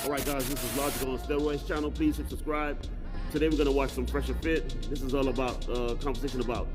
Alright guys, this is Logical on Steroids channel. Please hit subscribe. Today we're gonna watch some Fresh and Fit. This is all about conversation about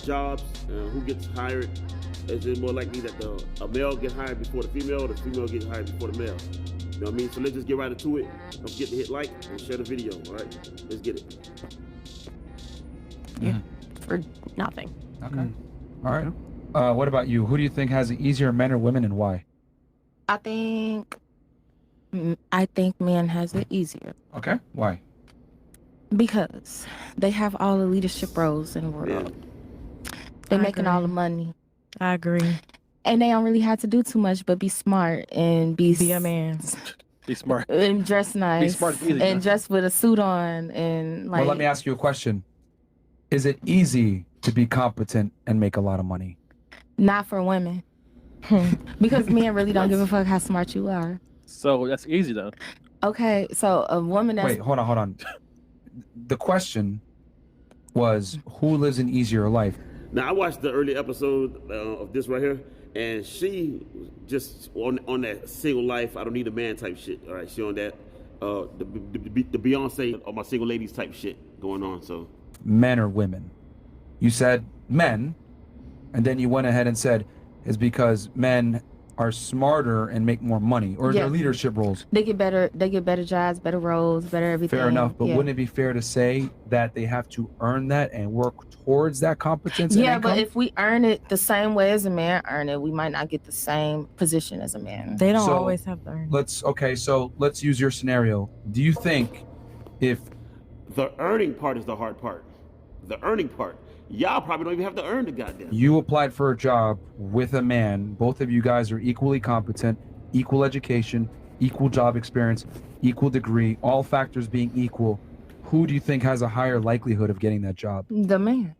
jobs, who gets hired. Is it more likely that a male get hired before the female, or the female get hired before the male? You know what I mean? So let's just get right into it. Don't forget to hit like and share the video, alright? Let's get it. Yeah, for nothing. Okay. All right. What about you? Who do you think has it easier, men or women, and why? I think men has it easier Okay. Why? because they have all the leadership roles in the world. They're making all the money. I agree. And they don't really have to do too much but be smart and be a man. Be smart. And dress nice. Be smart, easy, and dress with a suit on and like. Well, let me ask you a question. Is it easy to be competent and make a lot of money? Not for women. Because men really don't give a fuck how smart you are. So that's easy though. Okay, so a woman that's... Wait, hold on. The question was, who lives an easier life? Now I watched the early episode of this right here, and she just on that single life, I don't need a man type shit. All right, she on that the Beyonce or my single ladies type shit going on. So Men or women? You said men, and then you went ahead and said it's because men are smarter and make more money, or their leadership roles. They get better jobs, better roles, better everything. Fair enough, but wouldn't it be fair to say that they have to earn that and work towards that competence? Yeah, and but if we earn it the same way as a man earn it, we might not get the same position as a man. They don't So, always have to earn. So let's use your scenario. Do you think if the earning part is the hard part, the earning part, y'all probably don't even have to earn the goddamn. you applied for a job with a man, both of you guys are equally competent, equal education, equal job experience, equal degree, all factors being equal, who do you think has a higher likelihood of getting that job? The man.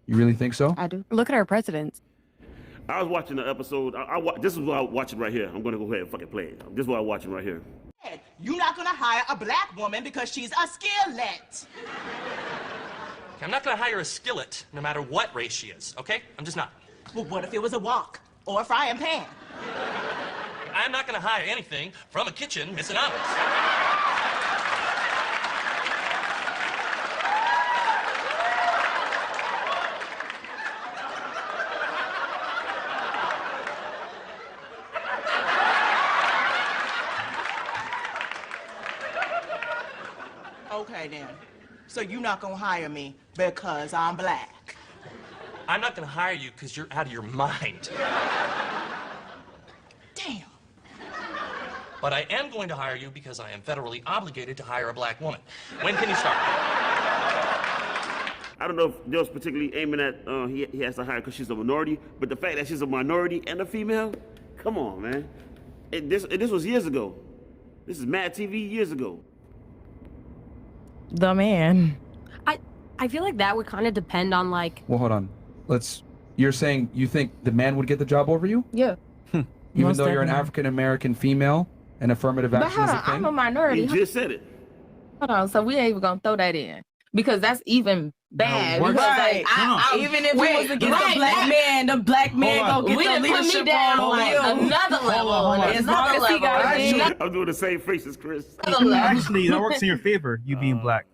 You really think so? I do. Look at our presidents. I was watching the episode. This is what I was watching right here. I'm gonna go ahead and fucking play it. This is what I'm watching right here. You're not gonna hire a black woman because she's a skillet. I'm not gonna hire a skillet, no matter what race she is, okay? I'm just not. Well, what if it was a wok or a frying pan? I'm not gonna hire anything from a kitchen missing olives. Okay, then. So you're not gonna hire me because I'm black. I'm not gonna hire you because you're out of your mind. Damn. But I am going to hire you because I am federally obligated to hire a black woman. When can you start? I don't know if Joe's particularly aiming at he has to hire because she's a minority, but the fact that she's a minority and a female, come on, man. This was years ago. This is Mad TV years ago. The man. I feel like that would kind of depend on like. Well, hold on. You're saying you think the man would get the job over you? Yeah. Even Most though you're an definitely. African-American female and affirmative But action hold is on, a thing? I'm a minority. He just said it. Hold on, so we ain't even gonna throw that in because that's even bad. No, because right. Even if it was against the black man Hold on. go get we the done put me leadership down role. like another level. As long as he got Another I'm doing the same face as Chris. level. Actually, that works in your favor, you being black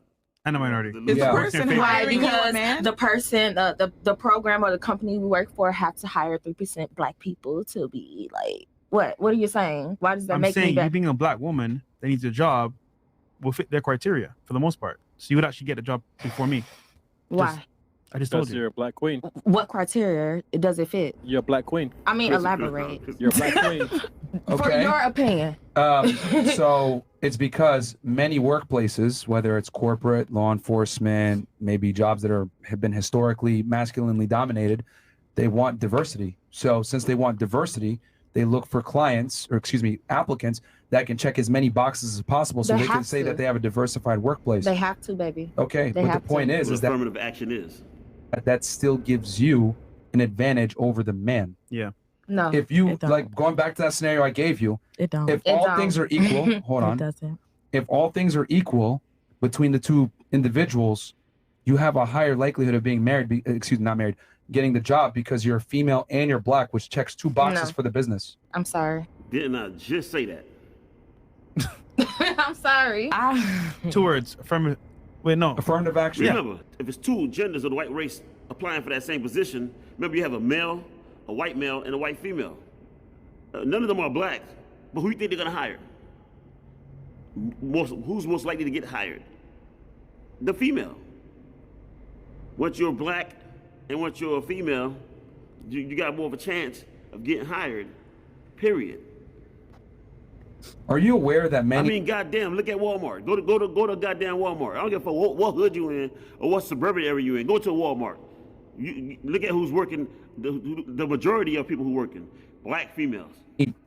and a minority. Is the Works in your favor. Right, hiring you, because man? the person, the program or the company we work for have to hire 3% black people to be like, what? What are you saying? Why does that I'm make me saying you better? being a black woman that needs a job will fit their criteria for the most part. So you would actually get a job before me. Why? I just told Because you. you're a black queen. What criteria does it fit? You're a black queen. I mean, Chris- elaborate. You're a black queen. For your opinion. So it's because many workplaces, whether it's corporate, law enforcement, maybe jobs that have been historically masculinely dominated, they want diversity. So since they want diversity, they look for applicants that can check as many boxes as possible so They they can have say to. that they have a diversified workplace. They have to, baby. Okay, they but the have to. point is What that affirmative action is. that still gives you an advantage over the man. Yeah. No. If you, It don't. like, going back to that scenario I gave you, It don't. if It all don't. things are equal, hold It on. doesn't. If all things are equal between the two individuals, you have a higher likelihood of being married, not married, getting the job because you're a female and you're black, which checks two boxes No. for the business. I'm sorry. Didn't I just say that? I'm sorry. Two words. Affirmative. Wait, no. Affirmative action. Remember, if it's two genders of the white race applying for that same position, remember you have a male, a white male, and a white female. None of them are black, but who do you think they're gonna hire? Who's most likely to get hired? The female. Once you're black and once you're a female, you got more of a chance of getting hired, period. Are you aware that many? I mean, goddamn, look at Walmart. Go to goddamn Walmart. I don't give a fuck what hood you in or what suburban area you in. Go to a Walmart. You look at who's working. The majority of people who working, black females.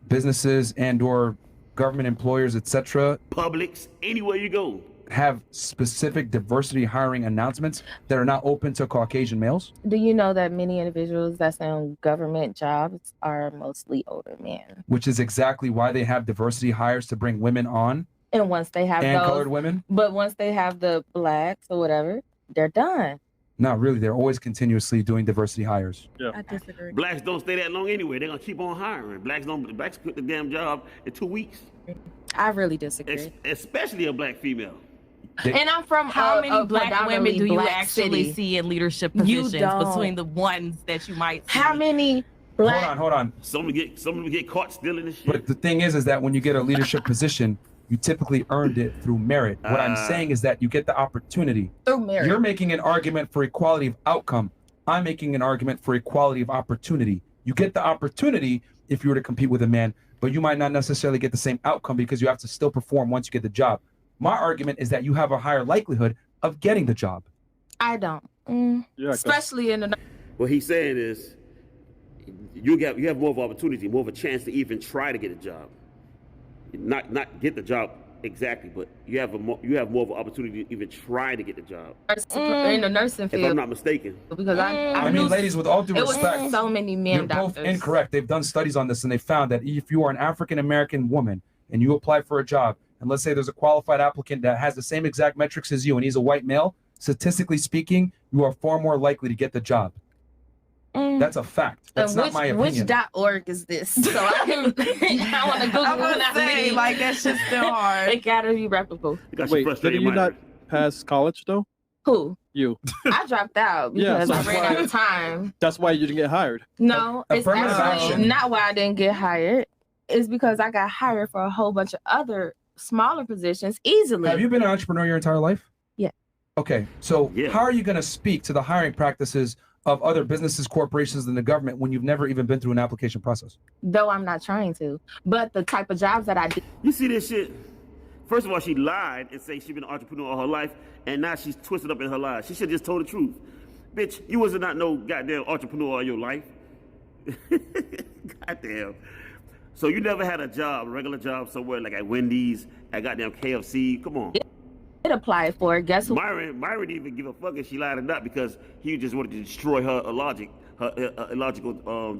Businesses and/or government employers, etc., Publix, anywhere you go, have specific diversity hiring announcements that are not open to Caucasian males. Do you know that many individuals that's in government jobs are mostly older men? Which is exactly why they have diversity hires to bring women on. And once they have and those, colored women. But once they have the blacks or whatever, they're done. Not really. They're always continuously doing diversity hires. Yeah. I disagree. Blacks don't stay that long anyway. They're gonna keep on hiring. Blacks quit the damn job in 2 weeks. I really disagree. Especially a black female. And I'm from how many black women do you black actually city. see in leadership You positions don't. between the ones that you might see? How many black? Hold on. Some of them get caught stealing this shit. But the thing is that when you get a leadership position, you typically earned it through merit. What I'm saying is that you get the opportunity. Through merit. You're making an argument for equality of outcome. I'm making an argument for equality of opportunity. You get the opportunity if you were to compete with a man, but you might not necessarily get the same outcome because you have to still perform once you get the job. My argument is that you have a higher likelihood of getting the job. I don't. Yeah, Especially in the. What he's saying is, you have more of an opportunity, more of a chance to even try to get a job. Not get the job exactly, but you have more of an opportunity to even try to get the job. In the nursing field. If I'm not mistaken. Because I mean, ladies, with all due respect, was so many men you're doctors. both incorrect. They've done studies on this, and they found that if you are an African-American woman and you apply for a job, and let's say there's a qualified applicant that has the same exact metrics as you, and he's a white male, statistically speaking, you are far more likely to get the job. That's a fact. That's not my opinion. Which .org is this? So I can. I want to Google. I would say, like, that shit's still hard. It gotta be reputable. Wait, did you not pass college though? Who? You. I dropped out Yeah, because so I that's ran why- out of time. That's why you didn't get hired. No, it's Affirmative actually action. not why I didn't get hired. It's because I got hired for a whole bunch of other smaller positions easily. Have you been an entrepreneur your entire life? Yeah. Okay, so how are you going to speak to the hiring practices of other businesses, corporations, and the government when you've never even been through an application process? Though I'm not trying to, but the type of jobs that I do. You see this shit? First of all, she lied and say she's been an entrepreneur all her life, and now she's twisted up in her lies. She should just told the truth. Bitch, you wasn't not no goddamn entrepreneur all your life. Goddamn. So you never had a job, a regular job somewhere like at Wendy's, at goddamn KFC? Come on. Did apply for it. Guess who? Myron didn't even give a fuck if she lied or not because he just wanted to destroy her logic, her illogical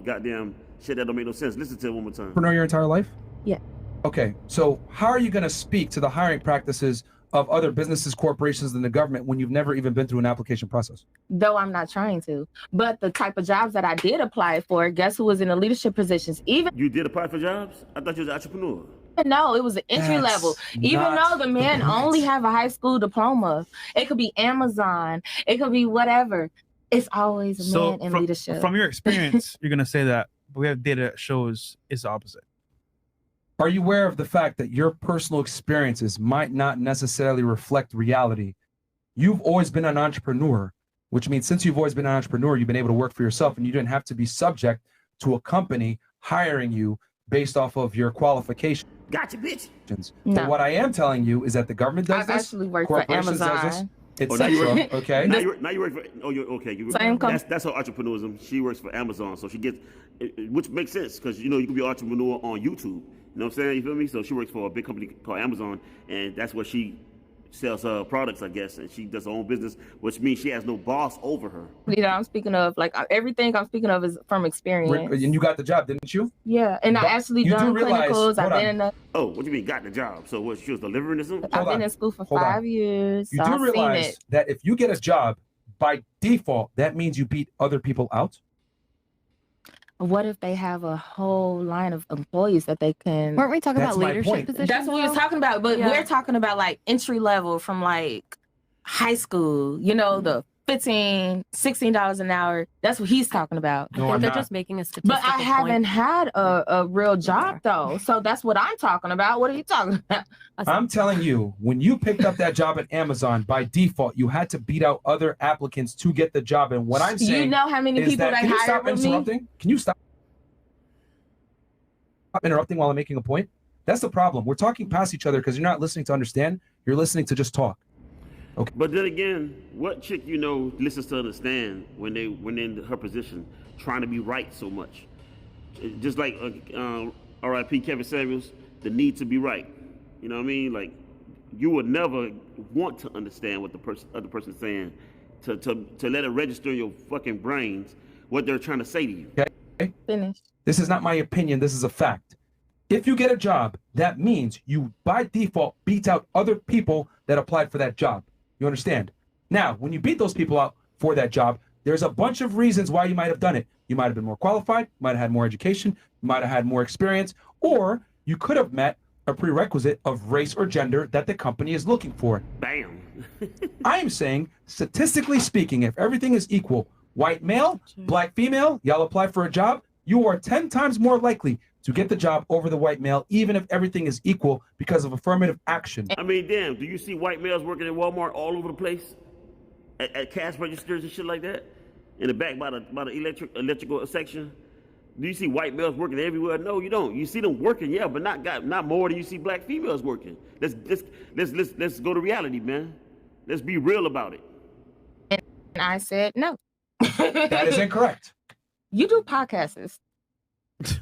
goddamn shit that don't make no sense. Listen to it one more time. Entrepreneur your entire life? Yeah. Okay, so how are you going to speak to the hiring practices of other businesses, corporations, and the government when you've never even been through an application process? Though I'm not trying to, but the type of jobs that I did apply for, guess who was in the leadership positions? Even You did apply for jobs? I thought you was an entrepreneur. no, it was an entry That's level. Even not though the men right. only have a high school diploma, it could be Amazon, it could be whatever. It's always a man in leadership. From your experience, you're gonna say that, but we have data that shows it's the opposite. Are you aware of the fact that your personal experiences might not necessarily reflect reality? You've always been an entrepreneur, which means since you've always been an entrepreneur, you've been able to work for yourself and you didn't have to be subject to a company hiring you based off of your qualifications. Gotcha, bitch. No. But what I am telling you is that the government does I've this, actually worked for corporations does this, Amazon. etc. Okay. Now you work for. Oh, you okay? Same company. That's her entrepreneurism. She works for Amazon, so she gets, which makes sense because you can be an entrepreneur on YouTube. You know what I'm saying? You feel me? So she works for a big company called Amazon, and that's where she sells her products, I guess, and she does her own business, which means she has no boss over her. That I'm speaking of, like everything I'm speaking of is from experience. And you got the job, didn't you? Yeah, and I But actually you do done realize- clinicals. I've hold been on. in Oh, what do you mean got the job? So what? She was delivering or something? I've Hold been on. in school for Hold on. 5 years. You so do I've seen realize it. that if you get a job, by default, that means you beat other people out? What if they have a whole line of employees that they can? Weren't we talking That's about my leadership point. positions? That's what we was though? talking about, but Yeah. we're talking about like entry level from like high school, you know, the $15, $16 an hour. That's what he's talking about. I No, think I'm they're not. just making a statistical But I haven't point. had a real job though. So that's what I'm talking about. What are you talking about? I'm telling you, when you picked up that job at Amazon, by default, you had to beat out other applicants to get the job. And what I'm saying You know how many is people that, they can you hired stop with me? interrupting? Can you stop interrupting while I'm making a point? That's the problem. We're talking past each other because you're not listening to understand. You're listening to just talk. But then again, what chick you know listens to understand when they're in her position, trying to be right so much? Just like R.I.P. Kevin Samuels, the need to be right. You know what I mean? Like, you would never want to understand what the other person's saying, to let it register in your fucking brains what they're trying to say to you. Okay. Finish. This is not my opinion. This is a fact. If you get a job, that means you by default beat out other people that applied for that job. You understand? Now, when you beat those people out for that job, there's a bunch of reasons why you might have done it. You might have been more qualified, you might have had more education, you might have had more experience, or you could have met a prerequisite of race or gender that the company is looking for. Bam. I am saying, statistically speaking, if everything is equal, white male, black female, y'all apply for a job, you are 10 times more likely to get the job over the white male, even if everything is equal because of affirmative action. I mean, damn, do you see white males working at Walmart all over the place? At cash registers and shit like that? In the back by the electrical section? Do you see white males working everywhere? No, you don't. You see them working, yeah, but not more than you see black females working. Let's go to reality, man. Let's be real about it. And I said no. That is incorrect. You do podcasts.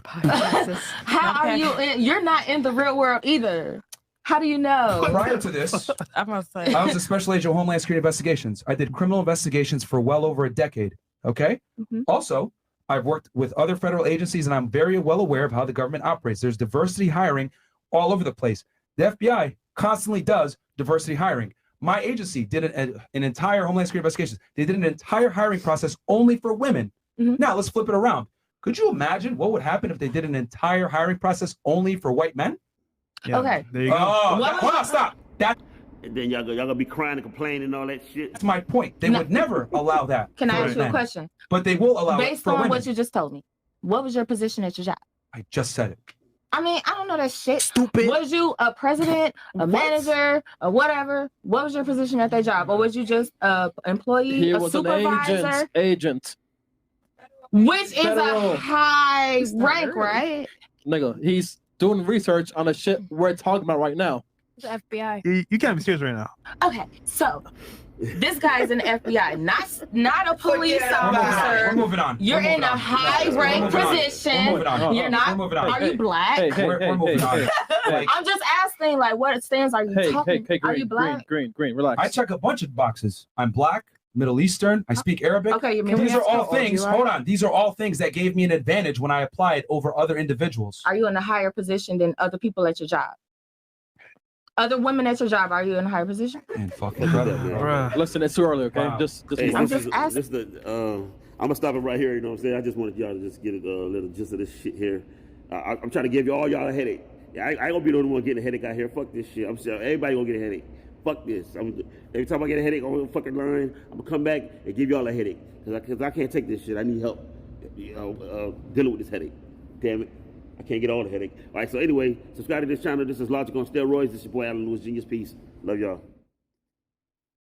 How are you? You're not in the real world either. How do you know? Prior to this, I'm gonna say. I was a special agent of Homeland Security Investigations. I did criminal investigations for well over a decade. Okay. Mhm. Also, I've worked with other federal agencies, and I'm very well aware of how the government operates. There's diversity hiring all over the place. The FBI constantly does diversity hiring. My agency did an entire Homeland Security Investigations. They did an entire hiring process only for women. Mhm. Now let's flip it around. Could you imagine what would happen if they did an entire hiring process only for white men? Yeah, Okay. There you go. Oh, What- hold on, stop. And then y'all gonna be crying and complaining and all that shit. That's my point. They No. would never allow that. Can I for ask you a men. question? But they will allow it Based for on women. what you just told me, what was your position at your job? I just said it. I mean, I don't know that shit. Stupid. Was you a president, a manager, or whatever? What was your position at that job? Or was you just a employee, He a was an supervisor? agent. Which is Federal. a high It's not rank, early. right? Nigga, he's doing research on the shit we're talking about right now. The FBI. You can't be serious right now. Okay, so this guy's in the FBI, not a police We're officer. moving on. You're We're moving in a on. high We're rank moving on. We're position. moving on. You're not. We're moving on. Are you black? We're moving on. Like, I'm just asking, like, what stands are you talking? Hey, Are you green, black? green, relax. I check a bunch of boxes. I'm black, Middle Eastern. I speak Arabic. Okay, you're These are all how old things. you are? Hold on. These are all things that gave me an advantage when I applied over other individuals. Are you in a higher position than other people at your job? Other women at your job, are you in a higher position? Man, fucking brother. Bruh. Listen, it's too early, okay? Wow. Just Hey, I'm this just is- asking. this is I'm gonna stop it right here. You know what I'm saying? I just wanted y'all to just get a little gist of this shit here. I'm trying to give y'all a headache. I ain't gonna be the only one getting a headache out here. Fuck this shit. I'm saying everybody gonna get a headache. Fuck this. Every time I get a headache on the fucking line, I'm gonna come back and give y'all a headache because I can't take this shit. I need help. Dealing with this headache. Damn it. I can't get all the headache. All right, so anyway, subscribe to this channel. This is Logic on Steroids. This is your boy, Alan Lewis, Genius Peace. Love y'all.